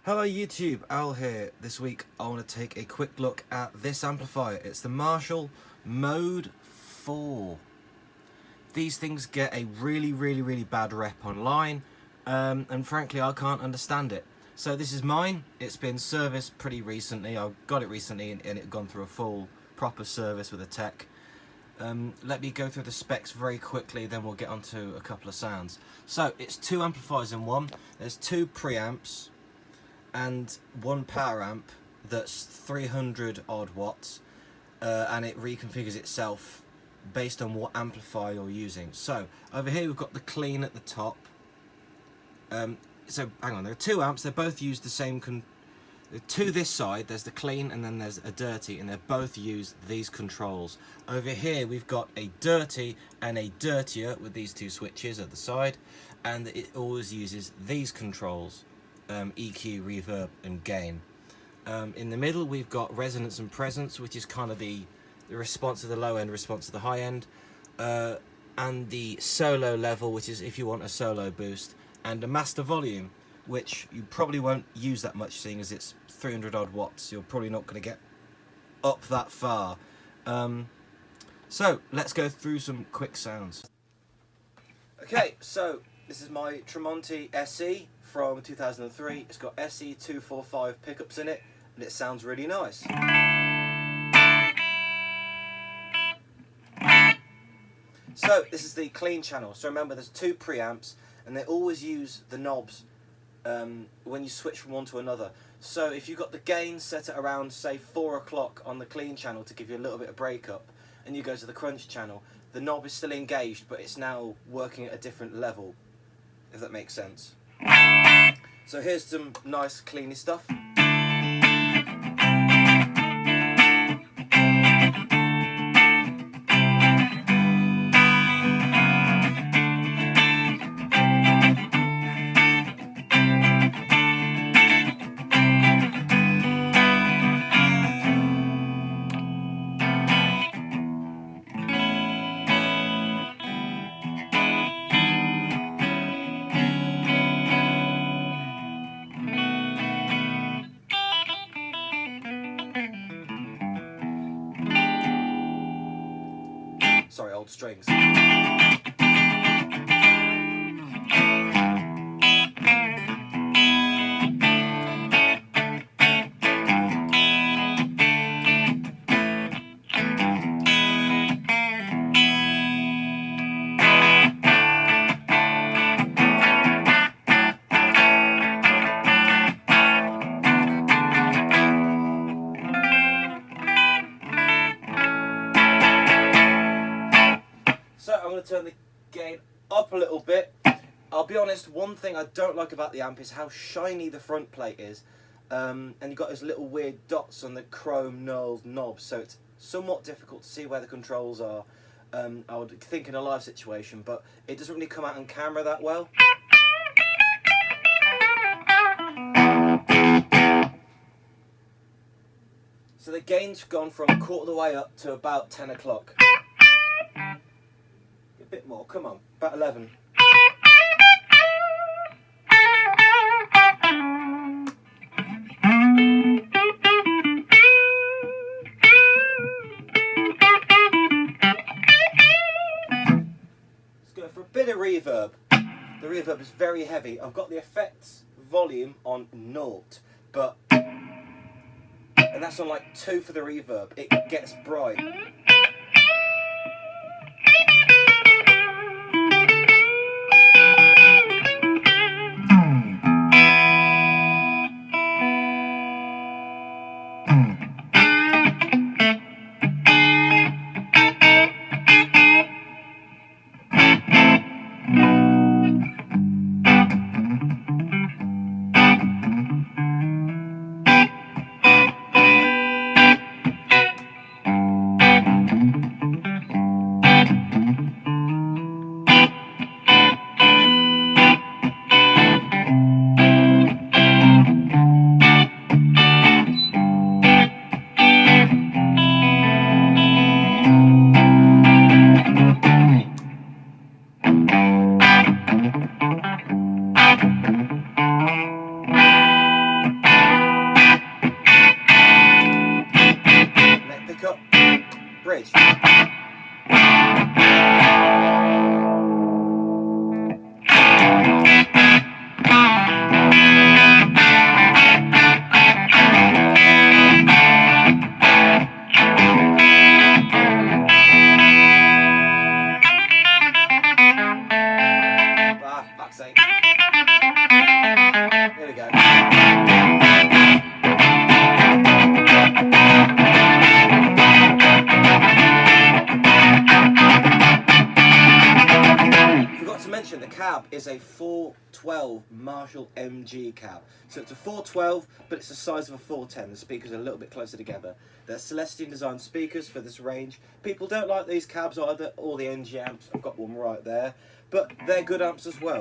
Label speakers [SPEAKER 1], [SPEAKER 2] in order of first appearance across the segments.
[SPEAKER 1] Hello YouTube, Al here. This week I want to take a quick look at this amplifier. It's the Marshall Mode 4. These things get a really bad rep online, and frankly I can't understand it. So this is mine. It's been serviced pretty recently. I got it recently and it had gone through a full proper service with a tech. Let me go through the specs very quickly, then we'll get onto a couple of sounds. So it's two amplifiers in one. There's two preamps and one power amp that's 300 odd watts, and it reconfigures itself based on what amplifier you're using. So over here we've got the clean at the top. So hang on, there are two amps, they both use the same to this side there's the clean and then there's a dirty, and they both use these controls. Over here we've got a dirty and a dirtier with these two switches at the side, and it always uses these controls. EQ, reverb and gain. In the middle we've got resonance and presence, which is kind of the response to the low end, response to the high end, and the solo level, which is if you want a solo boost, and a master volume, which you probably won't use that much seeing as it's 300 odd watts. You're probably not going to get up that far. So let's go through some quick sounds. Okay, so this is my Tremonti SE from 2003. It's got SE245 pickups in it, and it sounds really nice. So this is the clean channel. So remember, there's two preamps, and they always use the knobs when you switch from one to another. So if you've got the gain set at around, say, 4 o'clock on the clean channel to give you a little bit of breakup, and you go to the crunch channel, the knob is still engaged, but it's now working at a different level, if that makes sense. So here's some nice cleany stuff. Sorry, old strings. So I'm going to turn the gain up a little bit. I'll be honest, one thing I don't like about the amp is how shiny the front plate is. And you've got those little weird dots on the chrome knurled knobs, so it's somewhat difficult to see where the controls are. I would think in a live situation, but it doesn't really come out on camera that well. So the gain's gone from a quarter of the way up to about 10 o'clock. A bit more, come on, about 11. Let's go for a bit of reverb. The reverb is very heavy. I've got the effects volume on 0, but, and that's on like 2 for the reverb. It gets bright. sort of Marshall MG cab. So it's a 412, but it's the size of a 410. The speakers are a little bit closer together. They're Celestine designed speakers for this range. People don't like these cabs either, or the NG amps. I've got one right there, but they're good amps as well.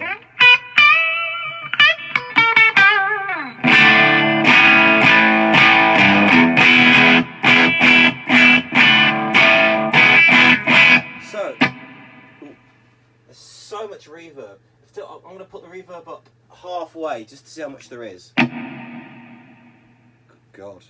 [SPEAKER 1] So, there's so much reverb. I'm going to put the reverb up halfway just to see how much there is. Good God.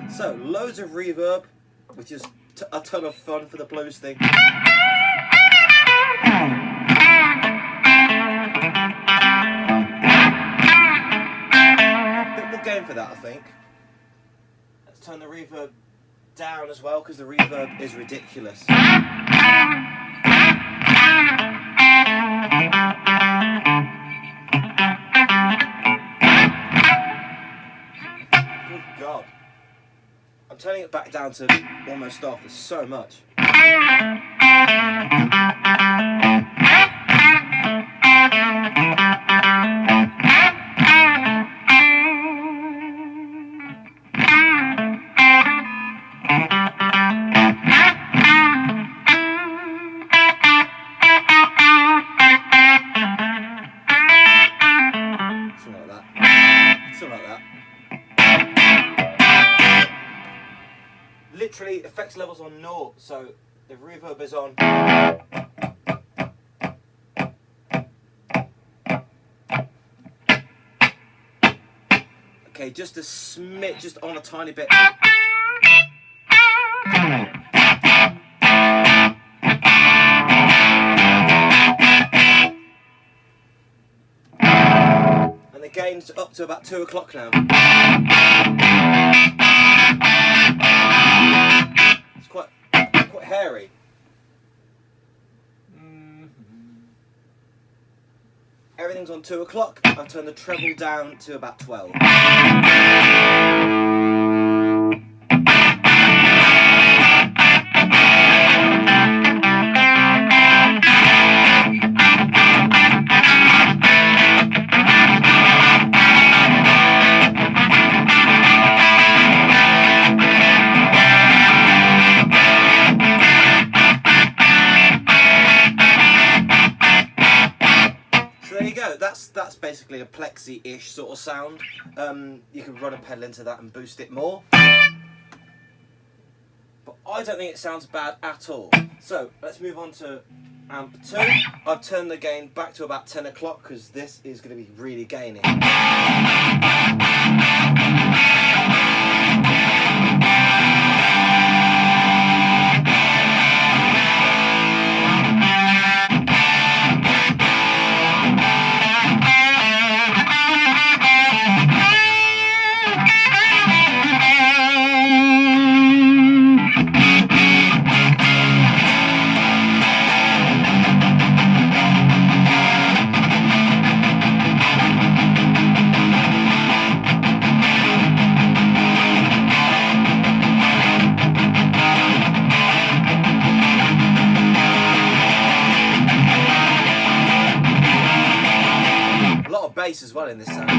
[SPEAKER 1] So, loads of reverb, which is a ton of fun for the blues thing. Bit of a game for that, I think. Let's turn the reverb down as well, because the reverb is ridiculous. Good God. I'm turning it back down to almost off. There's so much. Something like that. Something like that. Literally, effects levels on 0, so the reverb is on. Okay, just a smidge, just on a tiny bit. And the gain's up to about 2 o'clock now. It's quite hairy. Everything's on 2 o'clock. I've turned the treble down to about 12. That's basically a plexi-ish sort of sound. You can run a pedal into that and boost it more. But I don't think it sounds bad at all. So let's move on to amp 2. I've turned the gain back to about 10 o'clock because this is going to be really gaining. Bass as well in this sound.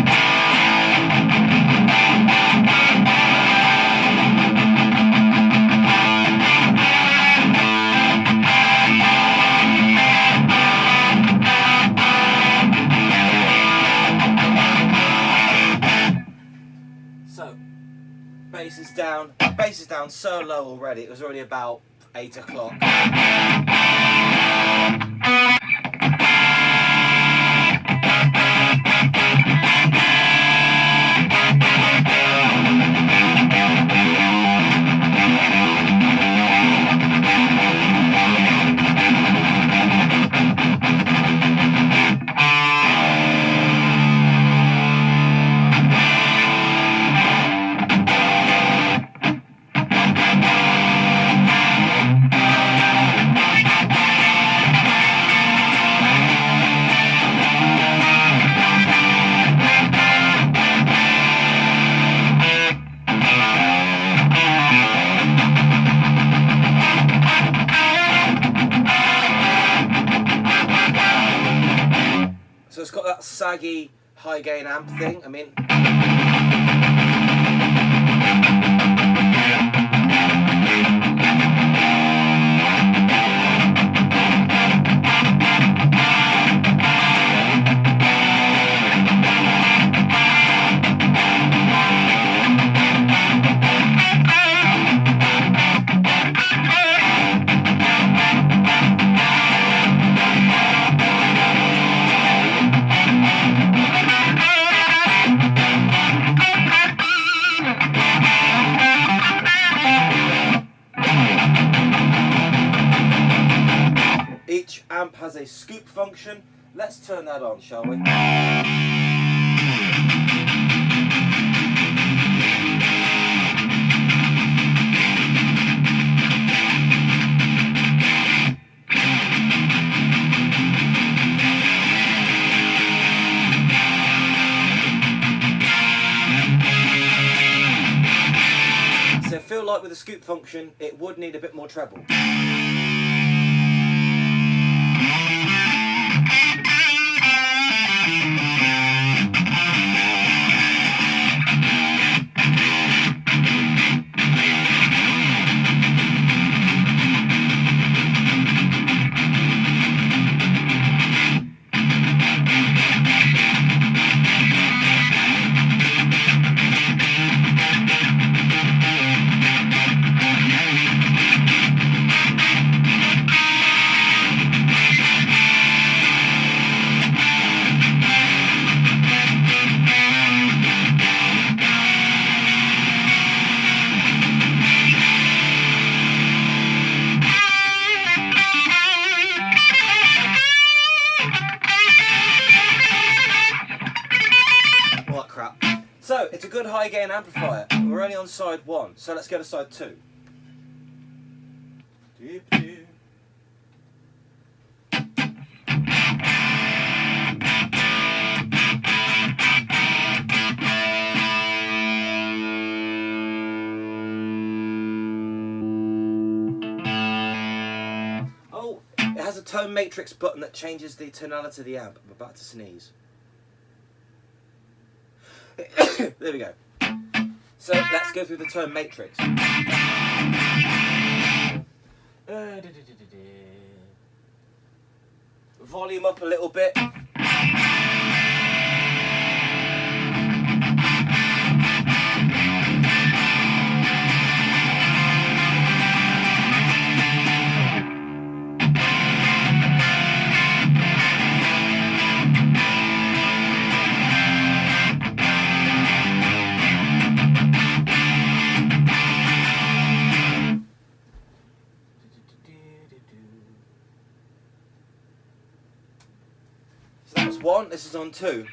[SPEAKER 1] So bass is down so low already. It was already about 8 o'clock. So it's got that saggy high gain amp thing. I mean, each amp has a scoop function. Let's turn that on, shall we? So I feel like with the scoop function, it would need a bit more treble. So, it's a good high gain amplifier. We're only on side 1, so let's go to side 2. Oh, it has a tone matrix button that changes the tonality of the amp. I'm about to sneeze. There we go. So let's go through the tone matrix. Volume up a little bit. So that's 1, this is on 2.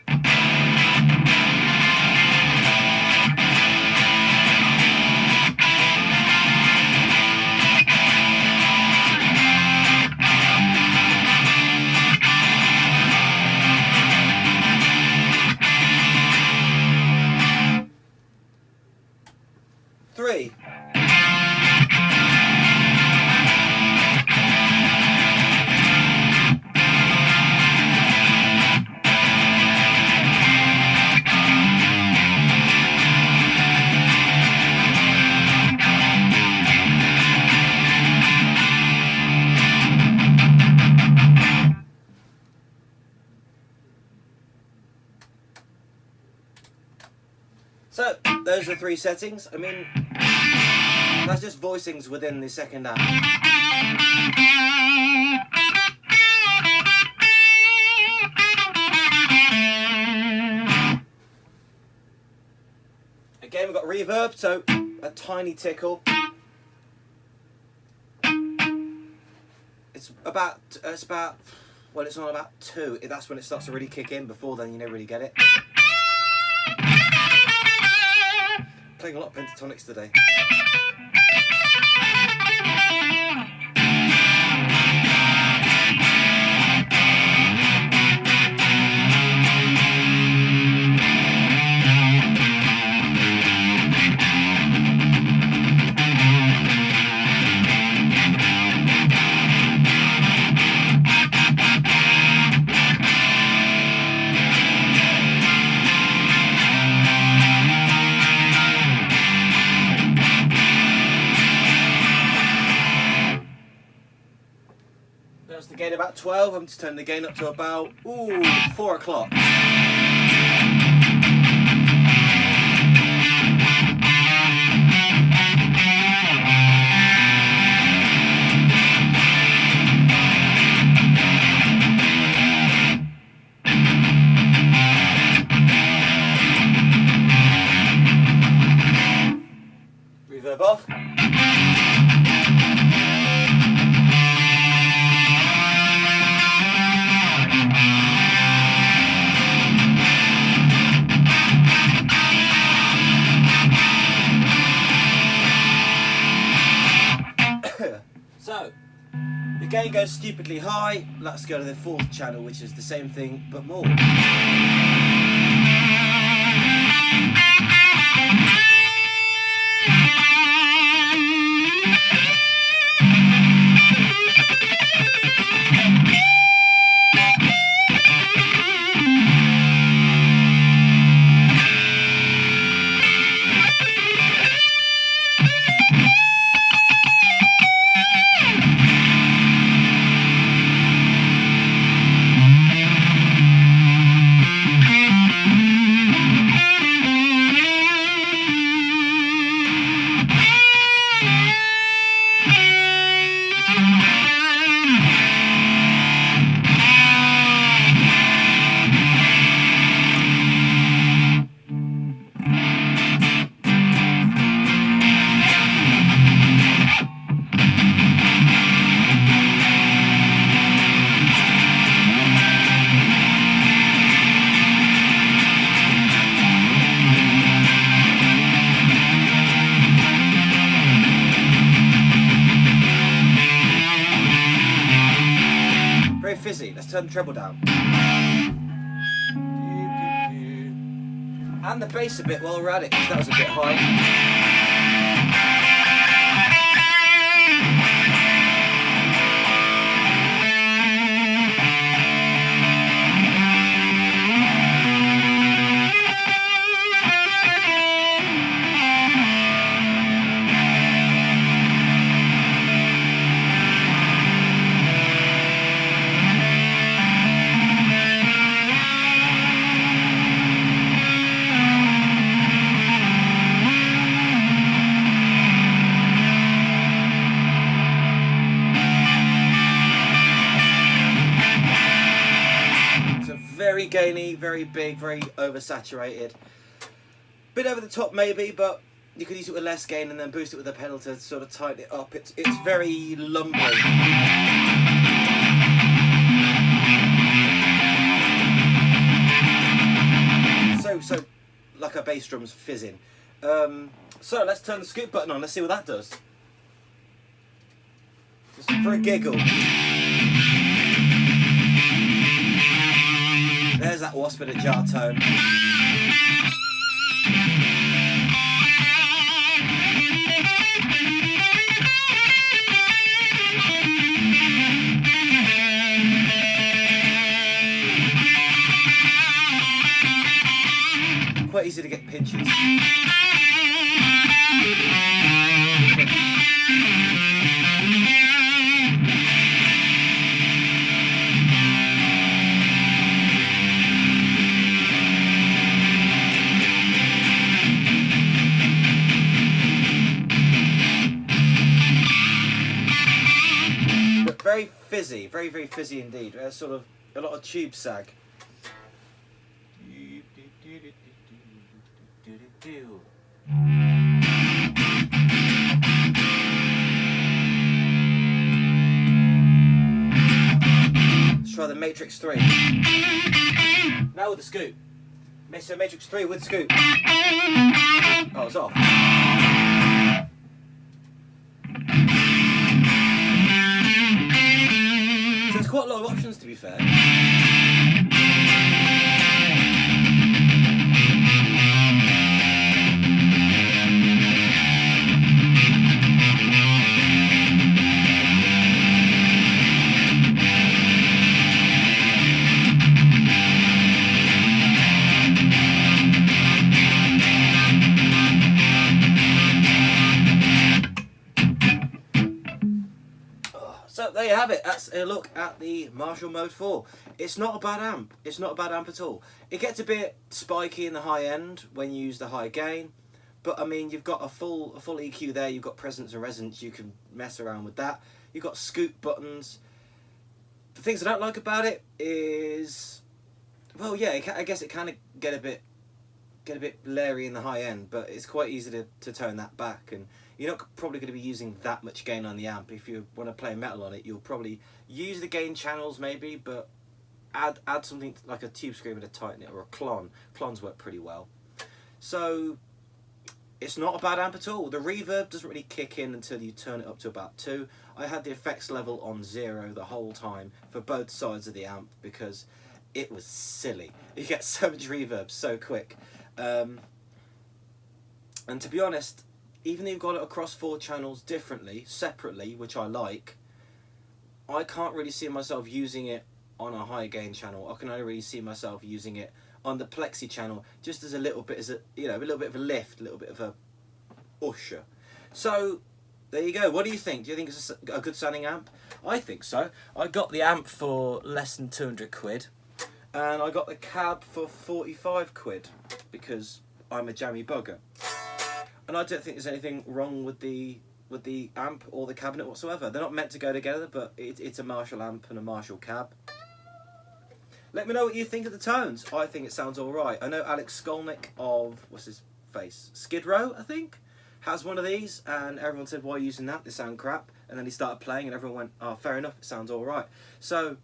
[SPEAKER 1] Three. So, those are 3 settings. I mean, That's just voicings within the second amp. Again, we've got reverb, so a tiny tickle. It's about, well, it's on about 2. That's when it starts to really kick in. Before then, you never really get it. Playing a lot of pentatonics today. That's the gain about 12. I'm just turning the gain up to about 4 o'clock. Reverb off. So, the gain goes stupidly high. Let's go to the 4th channel, which is the same thing but more. Fizzy. Let's turn the treble down. And the bass a bit while we're at it, because that was a bit high. Very gainy, very big, very oversaturated. Bit over the top maybe, but you could use it with less gain and then boost it with a pedal to sort of tighten it up. It's very lumbering. So like a bass drum's fizzing. So let's turn the scoop button on. Let's see what that does. Just for a giggle. There's that wasp in a jar tone. Quite easy to get pinches. very fizzy, very, very fizzy indeed. Sort of a lot of tube sag. Let's try the Matrix 3. Now with the scoop. So Matrix 3 with scoop. Oh, it's off. So there's quite a lot of options, to be fair. So there you have it. That's a look at the Marshall Mode 4. It's not a bad amp. It's not a bad amp at all. It gets a bit spiky in the high end when you use the high gain, but I mean, you've got a full EQ there. You've got presence and resonance. You can mess around with that. You've got scoop buttons. The things I don't like about it is, well, yeah, I guess it kind of get a bit blurry in the high end, but it's quite easy to turn that back, and you're not probably going to be using that much gain on the amp. If you want to play metal on it, you'll probably use the gain channels maybe, but add something like a tube screamer to tighten it, or a clon. Clons work pretty well. So it's not a bad amp at all. The reverb doesn't really kick in until you turn it up to about 2. I had the effects level on 0 the whole time for both sides of the amp because it was silly. You get so much reverb so quick. And to be honest, even though you've got it across 4 channels differently, separately, which I like, I can't really see myself using it on a high gain channel. I can only really see myself using it on the plexi channel, just as a little bit, a little bit of a lift, a little bit of a usher. So there you go. What do you think? Do you think it's a good sounding amp? I think so. I got the amp for less than 200 quid, and I got the cab for 45 quid because I'm a jammy bugger. And I don't think there's anything wrong with the amp or the cabinet whatsoever. They're not meant to go together, but it's a Marshall amp and a Marshall cab. Let me know what you think of the tones. I think it sounds all right. I know Alex Skolnick of, what's his face? Skid Row, I think, has one of these, and everyone said, why are you using that? They sound crap. And then he started playing, and everyone went, oh, fair enough, it sounds all right. So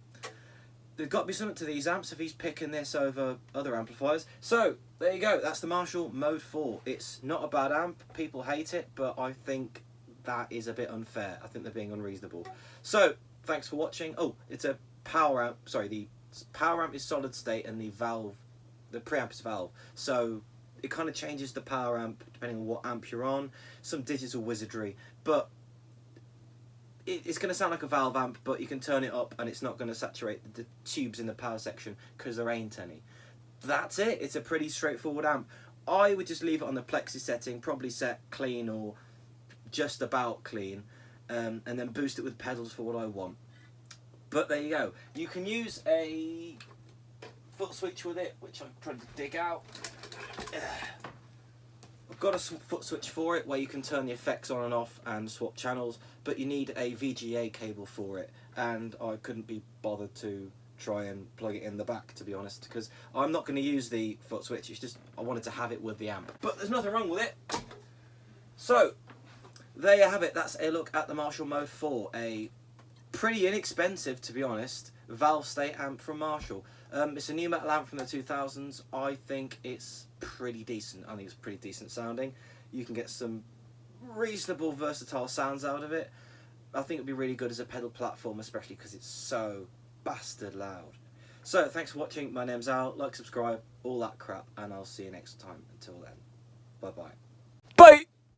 [SPEAKER 1] there's got to be something to these amps if he's picking this over other amplifiers. So there you go. That's the Marshall Mode 4. It's not a bad amp. People hate it, but I think that is a bit unfair. I think they're being unreasonable. So thanks for watching. Oh, it's a power amp. Sorry, the power amp is solid state, and the preamp is valve. So it kind of changes the power amp depending on what amp you're on. Some digital wizardry, but it's going to sound like a valve amp, but you can turn it up and it's not going to saturate the tubes in the power section because there ain't any. That's it. It's a pretty straightforward amp. I would just leave it on the plexi setting, probably set clean or just about clean, and then boost it with pedals for what I want. But there you go. You can use a foot switch with it, which I'm trying to dig out. I've got a foot switch for it where you can turn the effects on and off and swap channels, but you need a VGA cable for it, and I couldn't be bothered to try and plug it in the back, to be honest, because I'm not going to use the foot switch. It's just I wanted to have it with the amp, but there's nothing wrong with it. So there you have it. That's a look at the Marshall Mode 4, a pretty inexpensive, to be honest, valve state amp from Marshall. It's a new metal amp from the 2000s. I think it's pretty decent. I think it's pretty decent sounding. You can get some reasonable versatile sounds out of it. I think it'd be really good as a pedal platform, especially because it's so bastard loud. So thanks for watching. My name's Al. Like, subscribe, all that crap, and I'll see you next time. Until then, bye bye.
[SPEAKER 2] Bye.